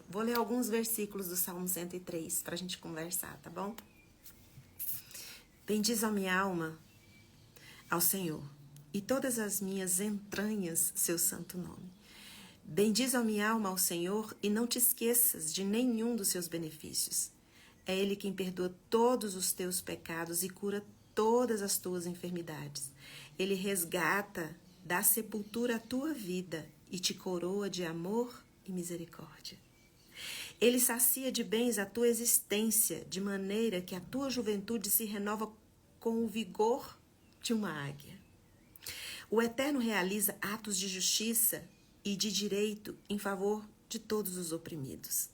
Vou ler alguns versículos do Salmo 103 para a gente conversar, tá bom? Bendiz a minha alma ao Senhor, e todas as minhas entranhas seu santo nome. Bendiz a minha alma ao Senhor, e não te esqueças de nenhum dos seus benefícios. É Ele quem perdoa todos os teus pecados e cura todas as tuas enfermidades. Ele resgata da sepultura a tua vida e te coroa de amor e misericórdia. Ele sacia de bens a tua existência, de maneira que a tua juventude se renova com o vigor de uma águia. O Eterno realiza atos de justiça e de direito em favor de todos os oprimidos.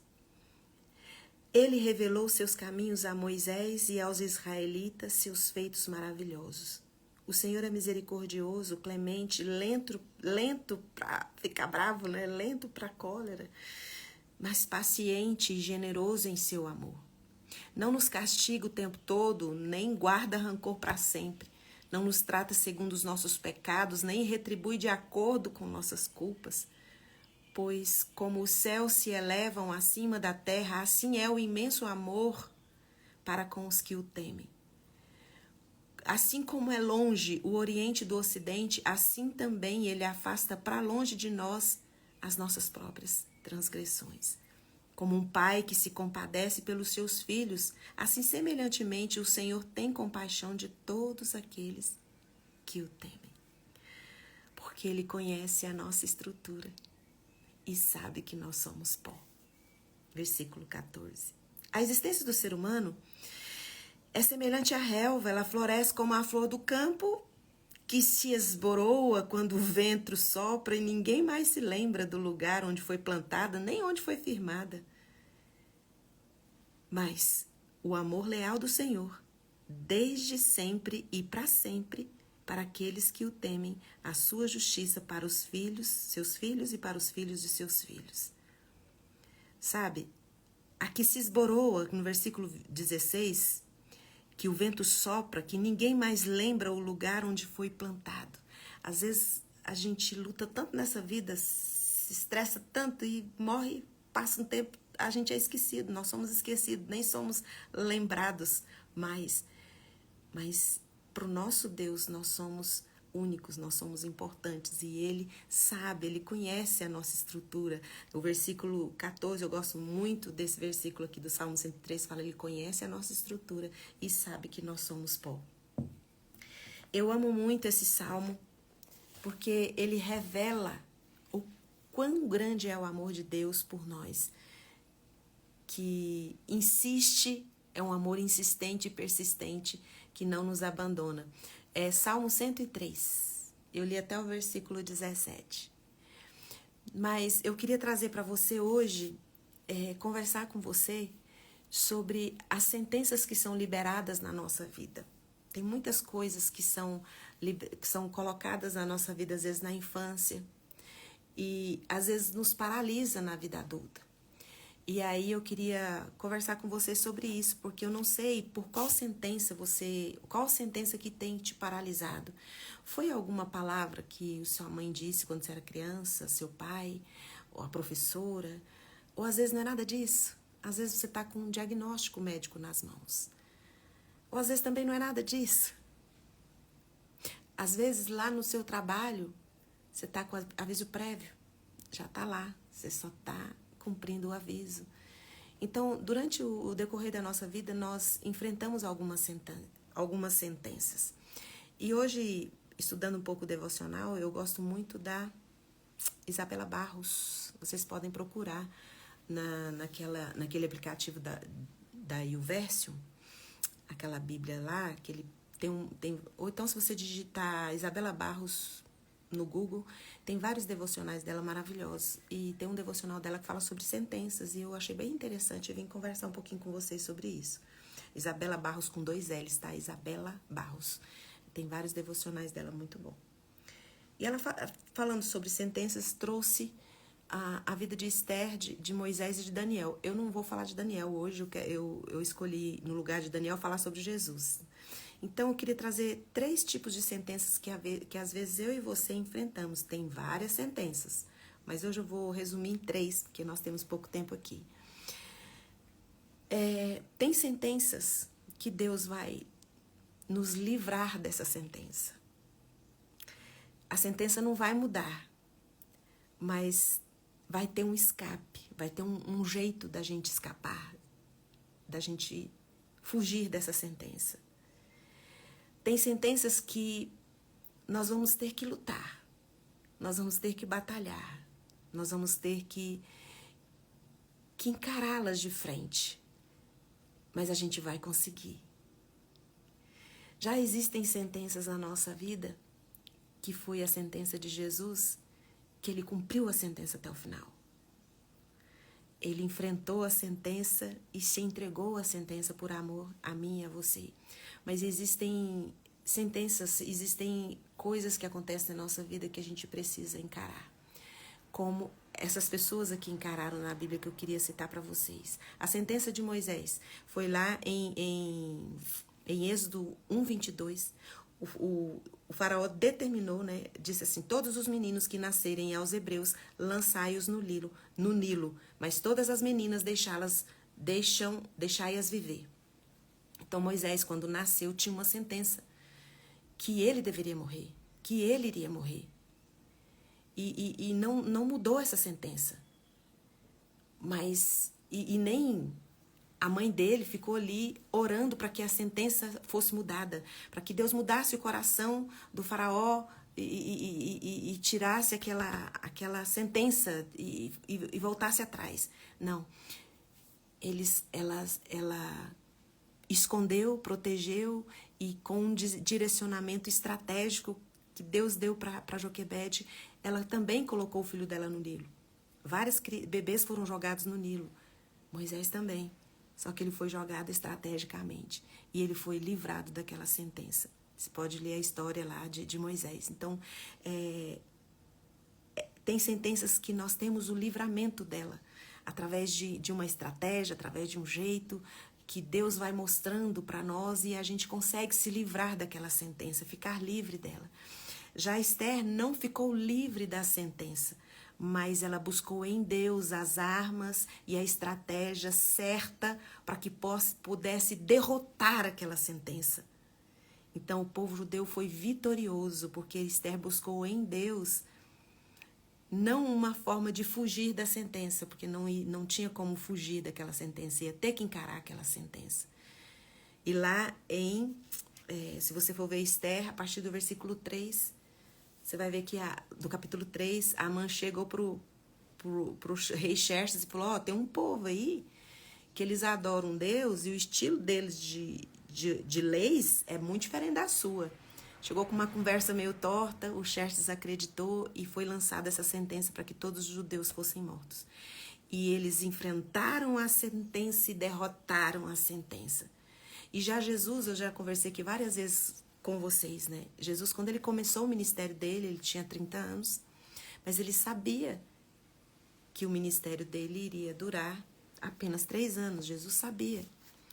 Ele revelou seus caminhos a Moisés e aos israelitas seus feitos maravilhosos. O Senhor é misericordioso, clemente, lento para ficar bravo, né? Lento para cólera, mas paciente e generoso em seu amor. Não nos castiga o tempo todo, nem guarda rancor para sempre. Não nos trata segundo os nossos pecados, nem retribui de acordo com nossas culpas. Pois como os céus se elevam acima da terra, assim é o imenso amor para com os que o temem. Assim como é longe o Oriente do Ocidente, assim também ele afasta para longe de nós as nossas próprias transgressões. Como um pai que se compadece pelos seus filhos, assim semelhantemente o Senhor tem compaixão de todos aqueles que o temem. Porque ele conhece a nossa estrutura e sabe que nós somos pó. Versículo 14. A existência do ser humano é semelhante à relva, ela floresce como a flor do campo, que se esboroa quando o vento sopra e ninguém mais se lembra do lugar onde foi plantada, nem onde foi firmada. Mas o amor leal do Senhor, desde sempre e para sempre, para aqueles que o temem, a sua justiça para os filhos, seus filhos e para os filhos de seus filhos. Sabe, aqui se esboroa, no versículo 16, que o vento sopra, que ninguém mais lembra o lugar onde foi plantado. Às vezes a gente luta tanto nessa vida, se estressa tanto e morre, passa um tempo, a gente é esquecido, nós somos esquecidos, nem somos lembrados mais. Mas para o nosso Deus nós somos únicos, nós somos importantes e Ele sabe, Ele conhece a nossa estrutura. O versículo 14, eu gosto muito desse versículo aqui do Salmo 103, fala, Ele conhece a nossa estrutura e sabe que nós somos pó. Eu amo muito esse Salmo porque ele revela o quão grande é o amor de Deus por nós, que insiste, é um amor insistente e persistente, que não nos abandona. É Salmo 103, eu li até o versículo 17. Mas eu queria trazer para você hoje, conversar com você sobre as sentenças que são liberadas na nossa vida. Tem muitas coisas que são colocadas na nossa vida, às vezes na infância, e às vezes nos paralisa na vida adulta. E aí eu queria conversar com você sobre isso, porque eu não sei por qual sentença que tem te paralisado. Foi alguma palavra que sua mãe disse quando você era criança, seu pai, ou a professora? Ou às vezes não é nada disso. Às vezes você está com um diagnóstico médico nas mãos. Ou às vezes também não é nada disso. Às vezes lá no seu trabalho, você está com aviso prévio. Já está lá, você só está cumprindo o aviso. Então, durante o decorrer da nossa vida, nós enfrentamos algumas sentenças. E hoje, estudando um pouco o devocional, eu gosto muito da Isabela Barros. Vocês podem procurar naquele aplicativo da YouVersion, aquela Bíblia lá, que ele ou então se você digitar Isabela Barros no Google, tem vários devocionais dela maravilhosos. E tem um devocional dela que fala sobre sentenças. E eu achei bem interessante. Eu vim conversar um pouquinho com vocês sobre isso. Isabela Barros com 2 L's, tá? Isabela Barros. Tem vários devocionais dela muito bom. E ela falando sobre sentenças, trouxe a vida de Esther, de Moisés e de Daniel. Eu não vou falar de Daniel hoje. Eu escolhi, no lugar de Daniel, falar sobre Jesus. Então, eu queria trazer 3 tipos de sentenças que às vezes eu e você enfrentamos. Tem várias sentenças, mas hoje eu vou resumir em 3, porque nós temos pouco tempo aqui. Tem sentenças que Deus vai nos livrar dessa sentença. A sentença não vai mudar, mas vai ter um escape, vai ter um jeito da gente escapar, da gente fugir dessa sentença. Tem sentenças que nós vamos ter que lutar, nós vamos ter que batalhar, nós vamos ter que encará-las de frente, mas a gente vai conseguir. Já existem sentenças na nossa vida, que foi a sentença de Jesus, que ele cumpriu a sentença até o final. Ele enfrentou a sentença e se entregou à sentença por amor a mim e a você. Mas existem sentenças, existem coisas que acontecem na nossa vida que a gente precisa encarar. Como essas pessoas aqui encararam na Bíblia, que eu queria citar para vocês. A sentença de Moisés foi lá em Êxodo 1:22. O faraó determinou, né, disse assim: todos os meninos que nascerem aos hebreus, lançai-os no Nilo, mas todas as meninas deixai-as viver. Então Moisés, quando nasceu, tinha uma sentença que ele deveria morrer, que ele iria morrer. E não mudou essa sentença. Mas nem a mãe dele ficou ali orando para que a sentença fosse mudada, para que Deus mudasse o coração do faraó e tirasse aquela sentença e voltasse atrás. Não. Ela escondeu, protegeu, e com um direcionamento estratégico que Deus deu para Joquebede, ela também colocou o filho dela no Nilo. Vários bebês foram jogados no Nilo. Moisés também. Só que ele foi jogado estrategicamente. E ele foi livrado daquela sentença. Você pode ler a história lá de Moisés. Então, tem sentenças que nós temos o livramento dela. Através de uma estratégia, através de um jeito que Deus vai mostrando para nós, e a gente consegue se livrar daquela sentença, ficar livre dela. Já Esther não ficou livre da sentença, mas ela buscou em Deus as armas e a estratégia certa para que pudesse derrotar aquela sentença. Então o povo judeu foi vitorioso, porque Esther buscou em Deus não uma forma de fugir da sentença, porque não tinha como fugir daquela sentença, ia ter que encarar aquela sentença. E lá se você for ver Esther, a partir do versículo 3, você vai ver que do capítulo 3, Amã chegou pro rei Xerxes e falou: tem um povo aí que eles adoram Deus e o estilo deles de leis é muito diferente da sua. Chegou com uma conversa meio torta, o Xerxes acreditou e foi lançada essa sentença para que todos os judeus fossem mortos. E eles enfrentaram a sentença e derrotaram a sentença. E já Jesus, eu já conversei aqui várias vezes com vocês, né? Jesus, quando ele começou o ministério dele, ele tinha 30 anos, mas ele sabia que o ministério dele iria durar apenas 3 anos. Jesus sabia.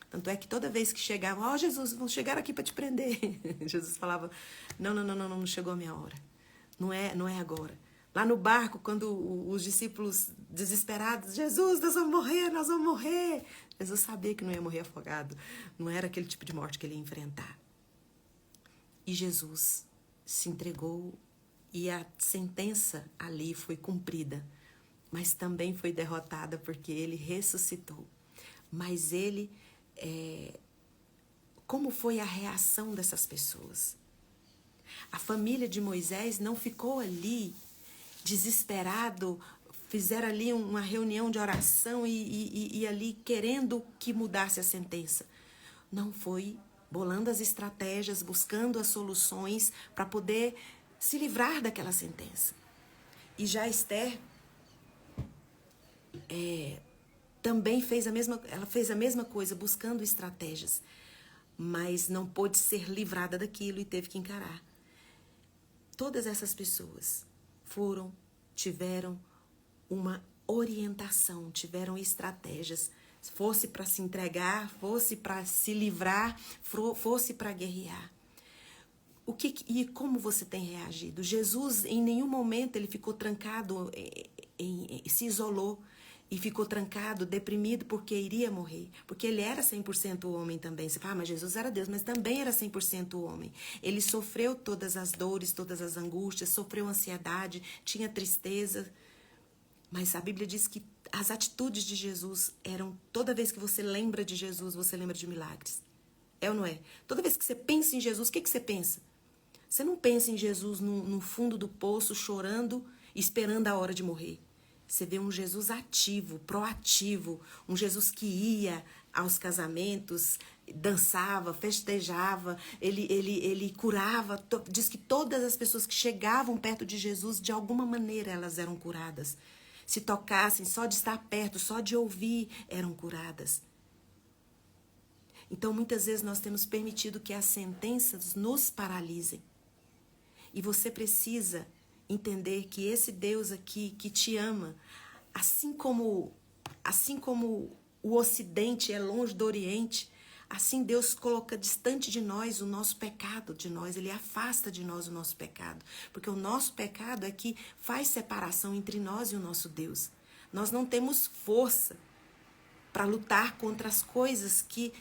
Tanto é que toda vez que chegava: Jesus, vão chegar aqui para te prender. Jesus falava: não chegou a minha hora. Não é agora. Lá no barco, quando os discípulos desesperados: Jesus, nós vamos morrer. Jesus sabia que não ia morrer afogado. Não era aquele tipo de morte que ele ia enfrentar. E Jesus se entregou e a sentença ali foi cumprida, mas também foi derrotada porque ele ressuscitou. Mas ele, como foi a reação dessas pessoas? A família de Moisés não ficou ali desesperado, fizeram ali uma reunião de oração e ali querendo que mudasse a sentença. Não, foi bolando as estratégias, buscando as soluções para poder se livrar daquela sentença. E já Esther também fez a mesma coisa, buscando estratégias, mas não pôde ser livrada daquilo e teve que encarar. Todas essas pessoas tiveram uma orientação, tiveram estratégias, fosse para se entregar, fosse para se livrar, fosse para guerrear. E como você tem reagido? Jesus, em nenhum momento, ele ficou trancado se isolou e ficou trancado, deprimido, porque iria morrer. Porque ele era 100% homem também. Você fala, mas Jesus era Deus, mas também era 100% homem. Ele sofreu todas as dores, todas as angústias, sofreu ansiedade, tinha tristeza. Mas a Bíblia diz que as atitudes de Jesus eram, toda vez que você lembra de Jesus, você lembra de milagres. É ou não é? Toda vez que você pensa em Jesus, o que você pensa? Você não pensa em Jesus no fundo do poço, chorando, esperando a hora de morrer. Você vê um Jesus ativo, proativo, um Jesus que ia aos casamentos, dançava, festejava, ele curava. Diz que todas as pessoas que chegavam perto de Jesus, de alguma maneira elas eram curadas. Se tocassem, só de estar perto, só de ouvir, eram curadas. Então, muitas vezes nós temos permitido que as sentenças nos paralisem. E você precisa entender que esse Deus aqui que te ama, assim como o Ocidente é longe do Oriente, assim Deus coloca distante de nós o nosso pecado de nós, Ele afasta de nós o nosso pecado, porque o nosso pecado é que faz separação entre nós e o nosso Deus. Nós não temos força para lutar contra as coisas que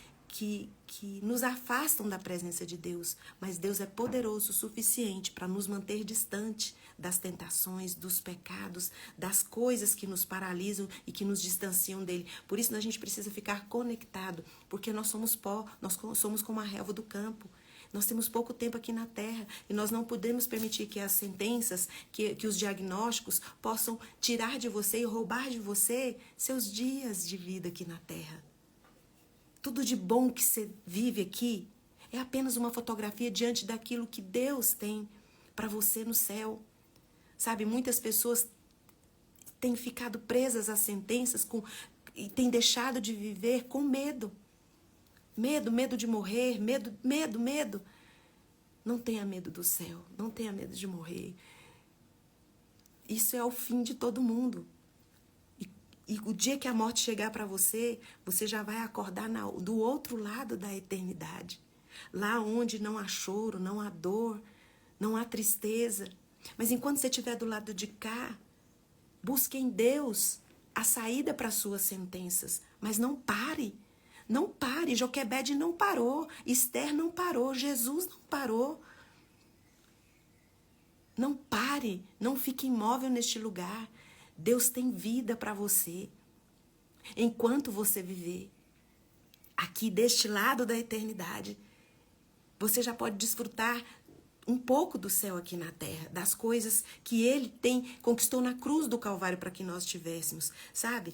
nos afastam da presença de Deus, mas Deus é poderoso o suficiente para nos manter distante das tentações, dos pecados, das coisas que nos paralisam e que nos distanciam dele. Por isso a gente precisa ficar conectado, porque nós somos pó, nós somos como a relva do campo. Nós temos pouco tempo aqui na Terra e nós não podemos permitir que as sentenças, que os diagnósticos possam tirar de você e roubar de você seus dias de vida aqui na Terra. Tudo de bom que você vive aqui é apenas uma fotografia diante daquilo que Deus tem para você no céu. Sabe, muitas pessoas têm ficado presas às sentenças e têm deixado de viver com medo. Medo de morrer, medo. Não tenha medo do céu, não tenha medo de morrer. Isso é o fim de todo mundo. E o dia que a morte chegar para você, você já vai acordar do outro lado da eternidade. Lá onde não há choro, não há dor, não há tristeza. Mas enquanto você estiver do lado de cá, busque em Deus a saída para as suas sentenças. Mas não pare. Não pare. Joquebede não parou. Esther não parou. Jesus não parou. Não pare. Não fique imóvel neste lugar. Deus tem vida para você, enquanto você viver. Aqui deste lado da eternidade, você já pode desfrutar um pouco do céu aqui na terra, das coisas que Ele conquistou na cruz do Calvário para que nós tivéssemos, sabe?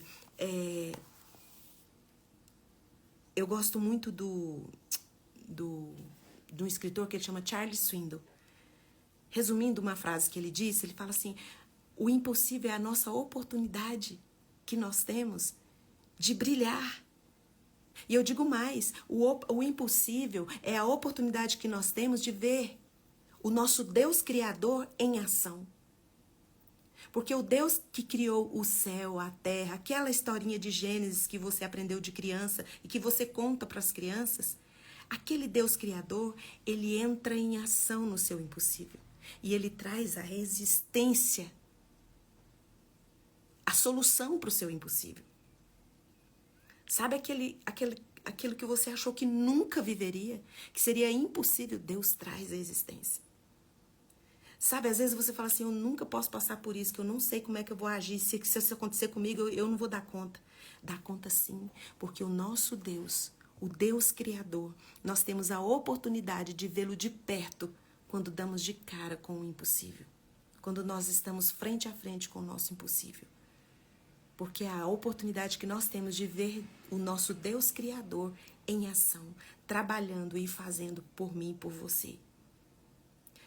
Eu gosto muito do escritor que ele chama Charles Swindoll. Resumindo uma frase que ele disse, ele fala assim: o impossível é a nossa oportunidade que nós temos de brilhar. E eu digo mais, o impossível é a oportunidade que nós temos de ver o nosso Deus Criador em ação. Porque o Deus que criou o céu, a terra, aquela historinha de Gênesis que você aprendeu de criança e que você conta para as crianças, aquele Deus Criador, ele entra em ação no seu impossível. E ele traz a resistência, a solução para o seu impossível. Sabe aquilo que você achou que nunca viveria, que seria impossível? Deus traz a existência. Sabe, às vezes você fala assim: eu nunca posso passar por isso, que eu não sei como é que eu vou agir, se isso acontecer comigo, eu não vou dar conta. Dá conta sim, porque o nosso Deus, o Deus Criador, nós temos a oportunidade de vê-lo de perto quando damos de cara com o impossível. Quando nós estamos frente a frente com o nosso impossível. Porque é a oportunidade que nós temos de ver o nosso Deus Criador em ação, trabalhando e fazendo por mim e por você.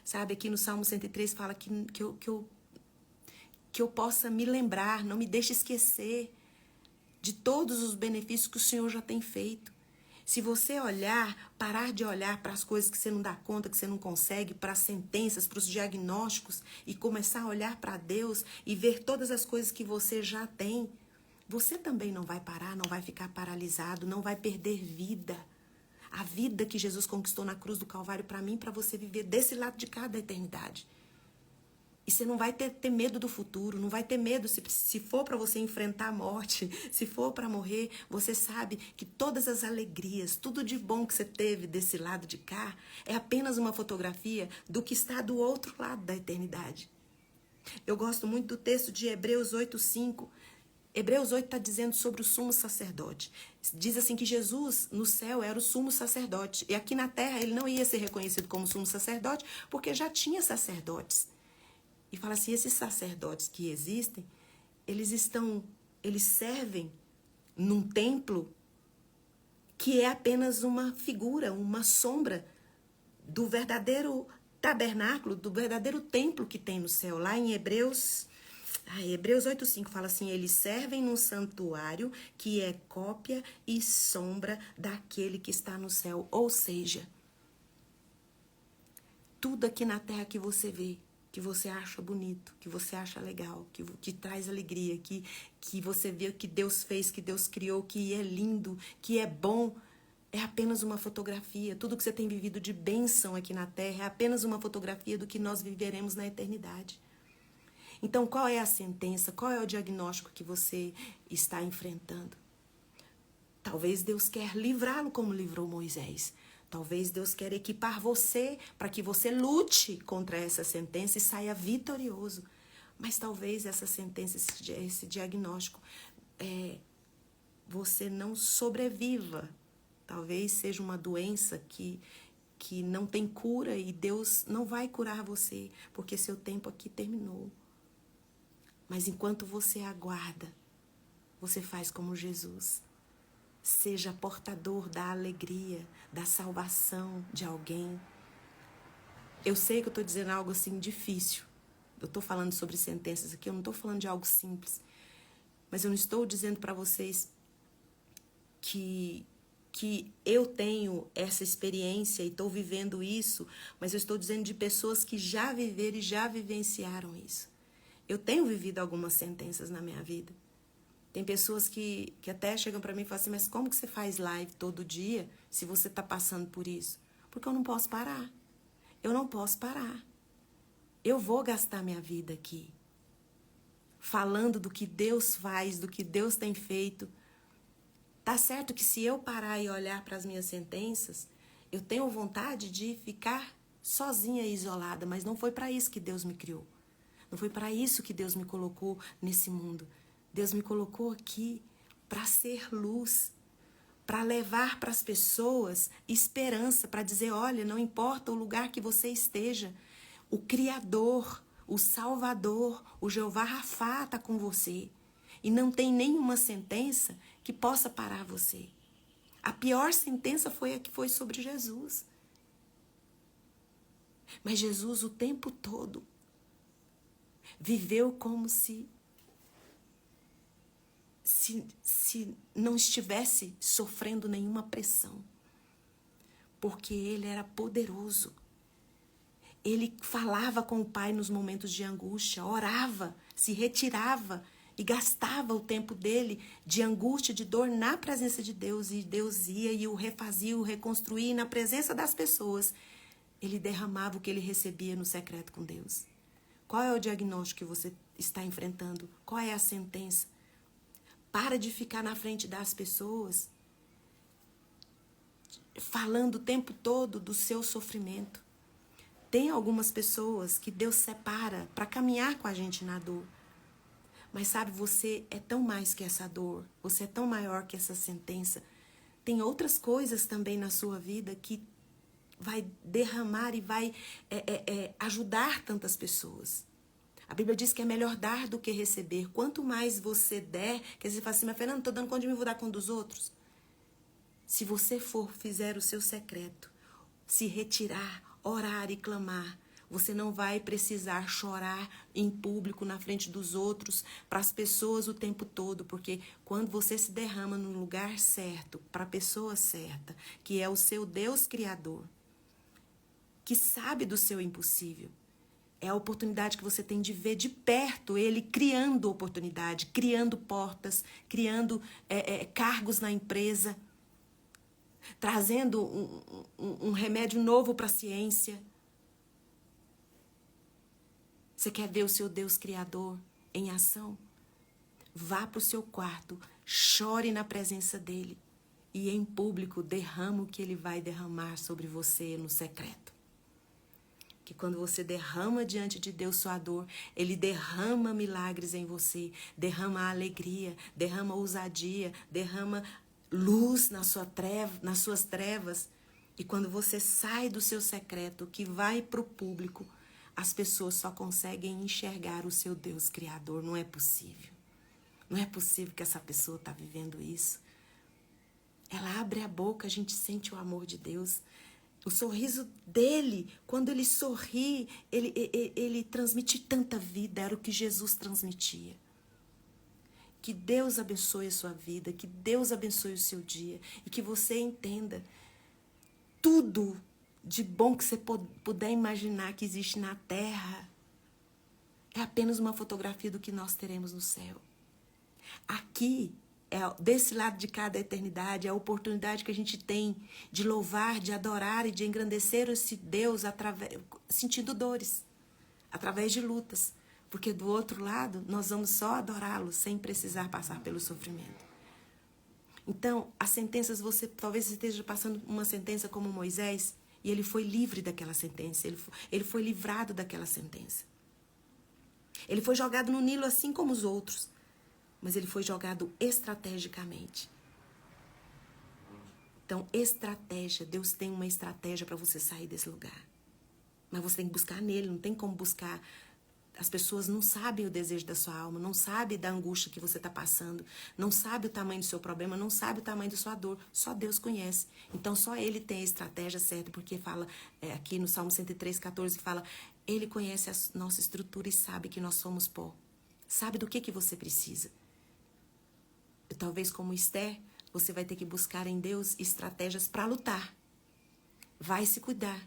Sabe, aqui no Salmo 103 fala que eu possa me lembrar, não me deixe esquecer de todos os benefícios que o Senhor já tem feito. Se você parar de olhar para as coisas que você não dá conta, que você não consegue, para as sentenças, para os diagnósticos, e começar a olhar para Deus e ver todas as coisas que você já tem, você também não vai parar, não vai ficar paralisado, não vai perder vida. A vida que Jesus conquistou na cruz do Calvário para mim, para você viver desse lado de cá da eternidade. E você não vai ter medo do futuro, não vai ter medo se for para você enfrentar a morte, se for para morrer, você sabe que todas as alegrias, tudo de bom que você teve desse lado de cá, é apenas uma fotografia do que está do outro lado da eternidade. Eu gosto muito do texto de Hebreus 8:5. Hebreus 8 está dizendo sobre o sumo sacerdote. Diz assim que Jesus, no céu, era o sumo sacerdote. E aqui na terra ele não ia ser reconhecido como sumo sacerdote, porque já tinha sacerdotes. E fala assim, esses sacerdotes que existem, eles servem num templo que é apenas uma figura, uma sombra do verdadeiro tabernáculo, do verdadeiro templo que tem no céu. Lá em Hebreus 8:5 fala assim, eles servem num santuário que é cópia e sombra daquele que está no céu. Ou seja, tudo aqui na terra que você vê, que você acha bonito, que você acha legal, que traz alegria, que você vê o que Deus fez, que Deus criou, que é lindo, que é bom, é apenas uma fotografia. Tudo que você tem vivido de bênção aqui na terra é apenas uma fotografia do que nós viveremos na eternidade. Então, qual é a sentença? Qual é o diagnóstico que você está enfrentando? Talvez Deus quer livrá-lo como livrou Moisés. Talvez Deus quer equipar você para que você lute contra essa sentença e saia vitorioso. Mas talvez essa sentença, esse diagnóstico, você não sobreviva. Talvez seja uma doença que não tem cura e Deus não vai curar você, porque seu tempo aqui terminou. Mas enquanto você aguarda, você faz como Jesus. Seja portador da alegria, da salvação de alguém. Eu sei que eu estou dizendo algo assim difícil. Eu estou falando sobre sentenças aqui, eu não estou falando de algo simples. Mas eu não estou dizendo para vocês que eu tenho essa experiência e estou vivendo isso, mas eu estou dizendo de pessoas que já viveram e já vivenciaram isso. Eu tenho vivido algumas sentenças na minha vida. Tem pessoas que até chegam para mim e falam assim, mas como que você faz live todo dia se você está passando por isso? Porque eu não posso parar. Eu não posso parar. Eu vou gastar minha vida aqui, falando do que Deus faz, do que Deus tem feito. Tá certo que se eu parar e olhar para as minhas sentenças, eu tenho vontade de ficar sozinha e isolada, mas não foi para isso que Deus me criou. Não foi para isso que Deus me colocou nesse mundo. Deus me colocou aqui para ser luz, para levar para as pessoas esperança, para dizer, olha, não importa o lugar que você esteja, o Criador, o Salvador, o Jeová Rafá está com você. E não tem nenhuma sentença que possa parar você. A pior sentença foi a que foi sobre Jesus. Mas Jesus o tempo todo viveu como se não estivesse sofrendo nenhuma pressão. Porque ele era poderoso. Ele falava com o Pai nos momentos de angústia, orava, se retirava e gastava o tempo dele de angústia, de dor na presença de Deus. E Deus ia e o refazia, o reconstruía. E na presença das pessoas, ele derramava o que ele recebia no secreto com Deus. Qual é o diagnóstico que você está enfrentando? Qual é a sentença? Para de ficar na frente das pessoas, falando o tempo todo do seu sofrimento. Tem algumas pessoas que Deus separa para caminhar com a gente na dor. Mas sabe, você é tão mais que essa dor. Você é tão maior que essa sentença. Tem outras coisas também na sua vida que vai derramar e vai ajudar tantas pessoas. A Bíblia diz que é melhor dar do que receber. Quanto mais você der, quer dizer, você fala assim, mas Fernanda, não estou dando conta de mim, vou dar conta dos outros. Se você fizer o seu secreto, se retirar, orar e clamar, você não vai precisar chorar em público na frente dos outros, para as pessoas o tempo todo, porque quando você se derrama no lugar certo, para a pessoa certa, que é o seu Deus Criador, que sabe do seu impossível, é a oportunidade que você tem de ver de perto ele criando oportunidade, criando portas, criando cargos na empresa, trazendo um remédio novo para a ciência. Você quer ver o seu Deus Criador em ação? Vá para o seu quarto, chore na presença dele e em público derrama o que ele vai derramar sobre você no secreto. Que quando você derrama diante de Deus sua dor, ele derrama milagres em você, derrama alegria, derrama ousadia, derrama luz nas suas trevas. E quando você sai do seu secreto, que vai para o público, as pessoas só conseguem enxergar o seu Deus Criador. Não é possível. Não é possível que essa pessoa está vivendo isso. Ela abre a boca, a gente sente o amor de Deus. O sorriso dele, quando ele sorri, ele transmite tanta vida, era o que Jesus transmitia. Que Deus abençoe a sua vida, que Deus abençoe o seu dia e que você entenda tudo de bom que você puder imaginar que existe na terra é apenas uma fotografia do que nós teremos no céu. Aqui, desse lado de cada eternidade, é a oportunidade que a gente tem de louvar, de adorar e de engrandecer esse Deus sentindo dores, através de lutas. Porque do outro lado, nós vamos só adorá-lo sem precisar passar pelo sofrimento. Então, as sentenças, talvez você esteja passando uma sentença como Moisés, e ele foi livre daquela sentença, ele foi livrado daquela sentença. Ele foi jogado no Nilo assim como os outros, mas ele foi jogado estrategicamente. Então, estratégia, Deus tem uma estratégia para você sair desse lugar. Mas você tem que buscar nele, não tem como buscar. As pessoas não sabem o desejo da sua alma, não sabem da angústia que você está passando, não sabem o tamanho do seu problema, não sabem o tamanho da sua dor. Só Deus conhece. Então, só Ele tem a estratégia certa, porque fala, aqui no Salmo 103:14, fala, Ele conhece a nossa estrutura e sabe que nós somos pó. Sabe do que você precisa. E talvez como Esther, você vai ter que buscar em Deus estratégias para lutar. Vai se cuidar.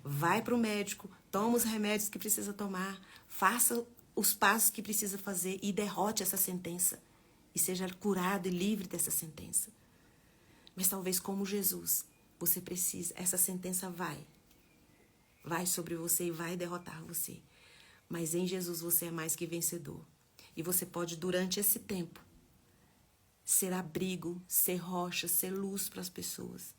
Vai para o médico, toma os remédios que precisa tomar, faça os passos que precisa fazer e derrote essa sentença. E seja curado e livre dessa sentença. Mas talvez como Jesus, você precisa, essa sentença vai sobre você e vai derrotar você. Mas em Jesus você é mais que vencedor. E você pode, durante esse tempo, ser abrigo, ser rocha, ser luz para as pessoas.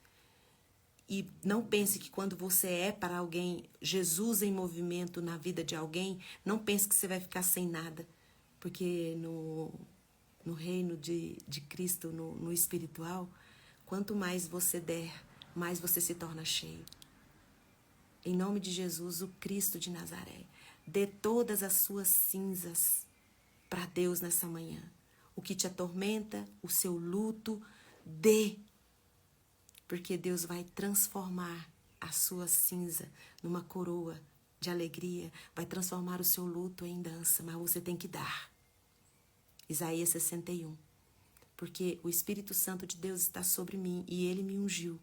E não pense que quando você é para alguém, Jesus em movimento na vida de alguém, não pense que você vai ficar sem nada. Porque no reino de Cristo, no espiritual, quanto mais você der, mais você se torna cheio. Em nome de Jesus, o Cristo de Nazaré, dê todas as suas cinzas para Deus nessa manhã. O que te atormenta, o seu luto, dê. Porque Deus vai transformar a sua cinza numa coroa de alegria, vai transformar o seu luto em dança, mas você tem que dar. Isaías 61. Porque o Espírito Santo de Deus está sobre mim e Ele me ungiu.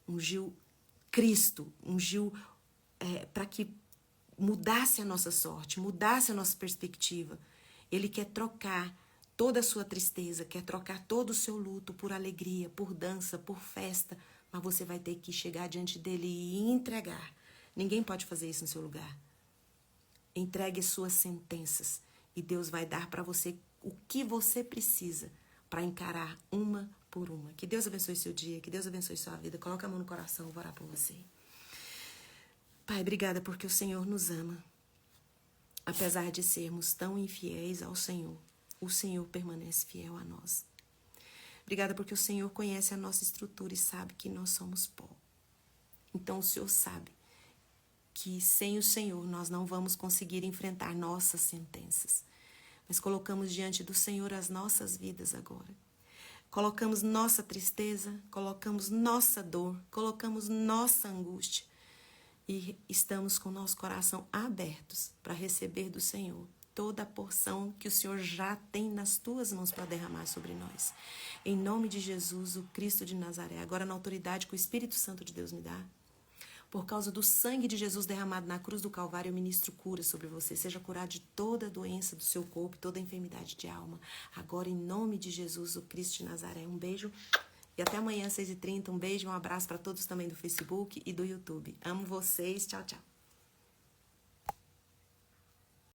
Ungiu Cristo, ungiu para que mudasse a nossa sorte, mudasse a nossa perspectiva. Ele quer trocar toda a sua tristeza, quer trocar todo o seu luto por alegria, por dança, por festa, mas você vai ter que chegar diante dele e entregar. Ninguém pode fazer isso no seu lugar. Entregue suas sentenças e Deus vai dar para você o que você precisa para encarar uma por uma. Que Deus abençoe seu dia, que Deus abençoe sua vida. Coloca a mão no coração, eu vou orar por você. Pai, obrigada porque o Senhor nos ama. Apesar de sermos tão infiéis ao Senhor, o Senhor permanece fiel a nós. Obrigada porque o Senhor conhece a nossa estrutura e sabe que nós somos pó. Então o Senhor sabe que sem o Senhor nós não vamos conseguir enfrentar nossas sentenças. Mas colocamos diante do Senhor as nossas vidas agora. Colocamos nossa tristeza, colocamos nossa dor, colocamos nossa angústia. E estamos com o nosso coração abertos para receber do Senhor toda a porção que o Senhor já tem nas tuas mãos para derramar sobre nós. Em nome de Jesus, o Cristo de Nazaré, agora na autoridade que o Espírito Santo de Deus me dá, por causa do sangue de Jesus derramado na cruz do Calvário, eu ministro cura sobre você. Seja curado de toda doença do seu corpo, toda enfermidade de alma. Agora, em nome de Jesus, o Cristo de Nazaré. Um beijo e até amanhã, 6h30. Um beijo e um abraço para todos também do Facebook e do YouTube. Amo vocês. Tchau, tchau.